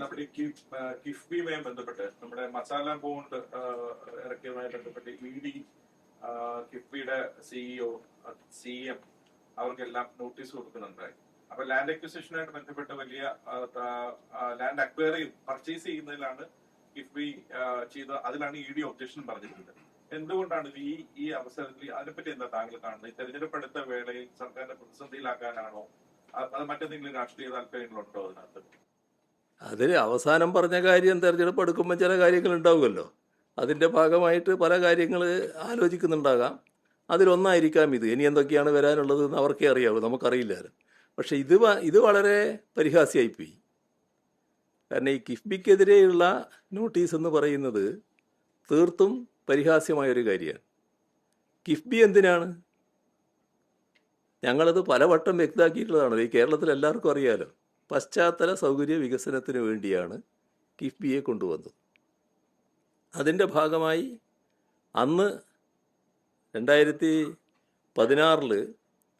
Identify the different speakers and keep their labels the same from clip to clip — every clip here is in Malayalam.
Speaker 1: നമ്മുടെ കിഫ്ബിയുമായി ബന്ധപ്പെട്ട് നമ്മുടെ മസാല ബോണ്ട് ഇറക്കിയതുമായി ബന്ധപ്പെട്ട് ഇ.ഡി. കിഫ്ബിയുടെ സിഇഒ, CM അവർക്കെല്ലാം നോട്ടീസ് കൊടുക്കുന്നുണ്ടായി. അപ്പൊ ലാൻഡ് അക്വിസിഷനുമായിട്ട് ബന്ധപ്പെട്ട് വലിയ ലാൻഡ് അക്വയറിയും പർച്ചേസ് ചെയ്യുന്നതിലാണ് കിഫ്ബി ചെയ്ത, അതിലാണ് ഇ.ഡി. ഒബ്ജക്ഷൻ പറഞ്ഞിട്ടുള്ളത്. എന്തുകൊണ്ടാണ് ഈ അവസരത്തിൽ അതിനെപ്പറ്റി എന്താ താങ്കൾ കാണുന്നത്? തെരഞ്ഞെടുപ്പ് അടുത്ത വേളയിൽ സർക്കാരിനെ പ്രതിസന്ധിയിലാക്കാനാണോ, അത് മറ്റെന്തെങ്കിലും രാഷ്ട്രീയ താല്പര്യങ്ങളുണ്ടോ അതിനകത്ത്?
Speaker 2: അതിൽ അവസാനം പറഞ്ഞ കാര്യം തിരഞ്ഞെടുപ്പ് എടുക്കുമ്പോൾ ചില കാര്യങ്ങൾ ഉണ്ടാവുമല്ലോ. അതിൻ്റെ ഭാഗമായിട്ട് പല കാര്യങ്ങൾ ആലോചിക്കുന്നുണ്ടാകാം. അതിലൊന്നായിരിക്കാം ഇത്. ഇനി എന്തൊക്കെയാണ് വരാനുള്ളത് എന്ന് അവർക്കേ അറിയാവൂ, നമുക്കറിയില്ലായിരുന്നു. പക്ഷേ ഇത് വളരെ പരിഹാസ്യമായിപ്പോയി. കാരണം ഈ കിഫ്ബിക്കെതിരെയുള്ള നോട്ടീസ് എന്ന് പറയുന്നത് തീർത്തും പരിഹാസ്യമായൊരു കാര്യമാണ്. കിഫ്ബി എന്തിനാണ്? ഞങ്ങളത് പലവട്ടം വ്യക്തമാക്കിയിട്ടുള്ളതാണ്. ഈ കേരളത്തിൽ എല്ലാവർക്കും അറിയാലോ. പശ്ചാത്തല സൗകര്യ വികസനത്തിന് വേണ്ടിയാണ് കിഫ്ബിയെ കൊണ്ടുവന്നത്. അതിൻ്റെ ഭാഗമായി അന്ന് 2016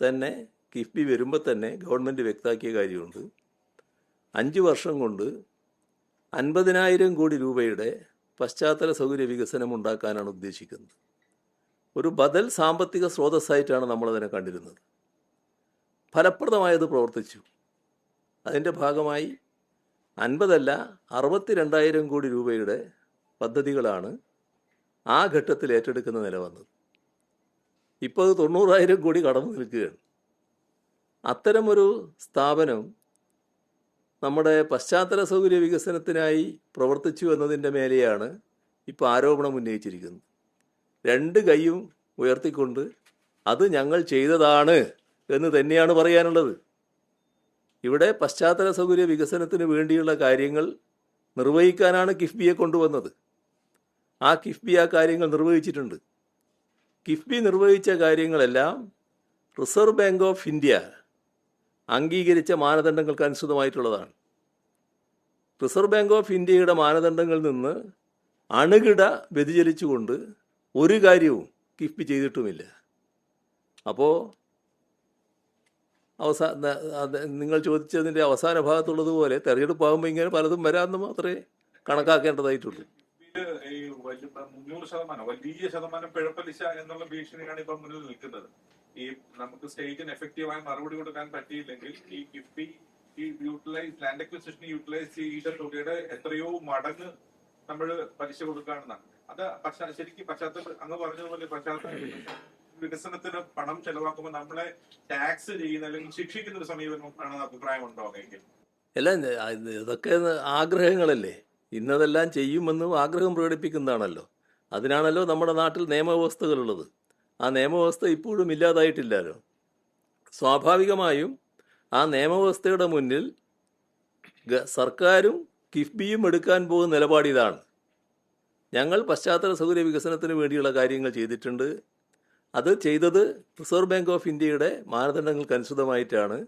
Speaker 2: തന്നെ കിഫ്ബി വരുമ്പോൾ തന്നെ ഗവൺമെൻറ് വ്യക്തമാക്കിയ കാര്യമുണ്ട്. 5 വർഷം കൊണ്ട് 50,000 കോടി രൂപയുടെ പശ്ചാത്തല സൗകര്യ വികസനം ഉണ്ടാക്കാനാണ് ഉദ്ദേശിക്കുന്നത്. ഒരു ബദൽ സാമ്പത്തിക സ്രോതസ്സായിട്ടാണ് നമ്മളതിനെ കണ്ടിരുന്നത്. ഫലപ്രദമായത് പ്രവർത്തിച്ചു. അതിൻ്റെ ഭാഗമായി 50 അല്ല 62,000 കോടി രൂപയുടെ പദ്ധതികളാണ് ആ ഘട്ടത്തിൽ ഏറ്റെടുക്കുന്ന നില വന്നത്. ഇപ്പോൾ അത് 90,000 കോടി കടന്നു നിൽക്കുകയാണ്. അത്തരമൊരു സ്ഥാപനം നമ്മുടെ പശ്ചാത്തല സൗകര്യ വികസനത്തിനായി പ്രവർത്തിച്ചു എന്നതിൻ്റെ മേലെയാണ് ഇപ്പോൾ ആരോപണം ഉന്നയിച്ചിരിക്കുന്നത്. 2 കൈയും ഉയർത്തിക്കൊണ്ട് അത് ഞങ്ങൾ ചെയ്തതാണ് എന്ന് തന്നെയാണ് പറയാനുള്ളത്. ഇവിടെ പശ്ചാത്തല സൗകര്യ വികസനത്തിന് വേണ്ടിയുള്ള കാര്യങ്ങൾ നിർവഹിക്കാനാണ് കിഫ്ബിയെ കൊണ്ടുവന്നത്. ആ കിഫ്ബി ആ കാര്യങ്ങൾ നിർവഹിച്ചിട്ടുണ്ട്. കിഫ്ബി നിർവഹിച്ച കാര്യങ്ങളെല്ലാം റിസർവ് ബാങ്ക് ഓഫ് ഇന്ത്യ അംഗീകരിച്ച മാനദണ്ഡങ്ങൾക്ക് അനുസൃതമായിട്ടുള്ളതാണ്. റിസർവ് ബാങ്ക് ഓഫ് ഇന്ത്യയുടെ മാനദണ്ഡങ്ങളിൽ നിന്ന് അണുകിട വ്യതിചലിച്ചുകൊണ്ട് ഒരു കാര്യവും കിഫ്ബി ചെയ്തിട്ടുമില്ല. അപ്പോൾ നിങ്ങൾ ചോദിച്ചതിൻ്റെ അവസാന ഭാഗത്തുള്ളതുപോലെ തെരഞ്ഞെടുപ്പാകുമ്പോൾ ഇങ്ങനെ പലതും വരാമെന്ന് മാത്രമേ കണക്കാക്കേണ്ടതായിട്ടുള്ളൂ.
Speaker 1: 300% വലിയ ശതമാനം പിഴപ്പലിശ എന്നുള്ള ഭീഷണിയാണ് ഇപ്പം മുന്നിൽ നിൽക്കുന്നത്. ഈ നമുക്ക് സ്റ്റേറ്റിന് എഫക്റ്റീവായി മറുപടി കൊടുക്കാൻ പറ്റിയില്ലെങ്കിൽ ഈ കിഫ്ബി ഈ ലാൻഡ് അക്വിസിഷൻ യൂട്ടിലൈസ് ചെയ്ത തുകയുടെ എത്രയോ മടങ്ങ് നമ്മൾ പലിശ കൊടുക്കുകയാണെന്നാണ്. അത് ശരിക്കും പശ്ചാത്തലം അങ്ങ് പറഞ്ഞതുപോലെ പശ്ചാത്തല വികസനത്തിന് പണം ചെലവാക്കുമ്പോൾ നമ്മളെ ടാക്സ് ചെയ്യുന്ന അല്ലെങ്കിൽ ശിക്ഷിക്കുന്ന ഒരു സമീപനം ആണെന്ന് അഭിപ്രായമുണ്ടോ?
Speaker 2: അല്ല, ഇതൊക്കെ ആഗ്രഹങ്ങളല്ലേ. ഇന്നതെല്ലാം ചെയ്യുമെന്നും ആഗ്രഹം പ്രകടിപ്പിക്കുന്നതാണല്ലോ. അതിനാണല്ലോ നമ്മുടെ നാട്ടിൽ നിയമവ്യവസ്ഥകളുള്ളത്. ആ നിയമവ്യവസ്ഥ ഇപ്പോഴും ഇല്ലാതായിട്ടില്ലല്ലോ. സ്വാഭാവികമായും ആ നിയമവ്യവസ്ഥയുടെ മുന്നിൽ സർക്കാരും കിഫ്ബിയും എടുക്കാൻ പോകുന്ന നിലപാടിതാണ്. ഞങ്ങൾ പശ്ചാത്തല സൗകര്യ വികസനത്തിന് വേണ്ടിയുള്ള കാര്യങ്ങൾ ചെയ്തിട്ടുണ്ട്. അത് ചെയ്തത് റിസർവ് ബാങ്ക് ഓഫ് ഇന്ത്യയുടെ മാനദണ്ഡങ്ങൾക്കനുസൃതമായിട്ടാണ്.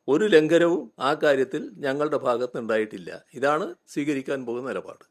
Speaker 2: ഒരു ലംഘനവും ആ കാര്യത്തിൽ ഞങ്ങളുടെ ഭാഗത്തുനിന്നുണ്ടായിട്ടില്ല. ഇതാണ് സ്വീകരിക്കാൻ പോകുന്ന നിലപാട്.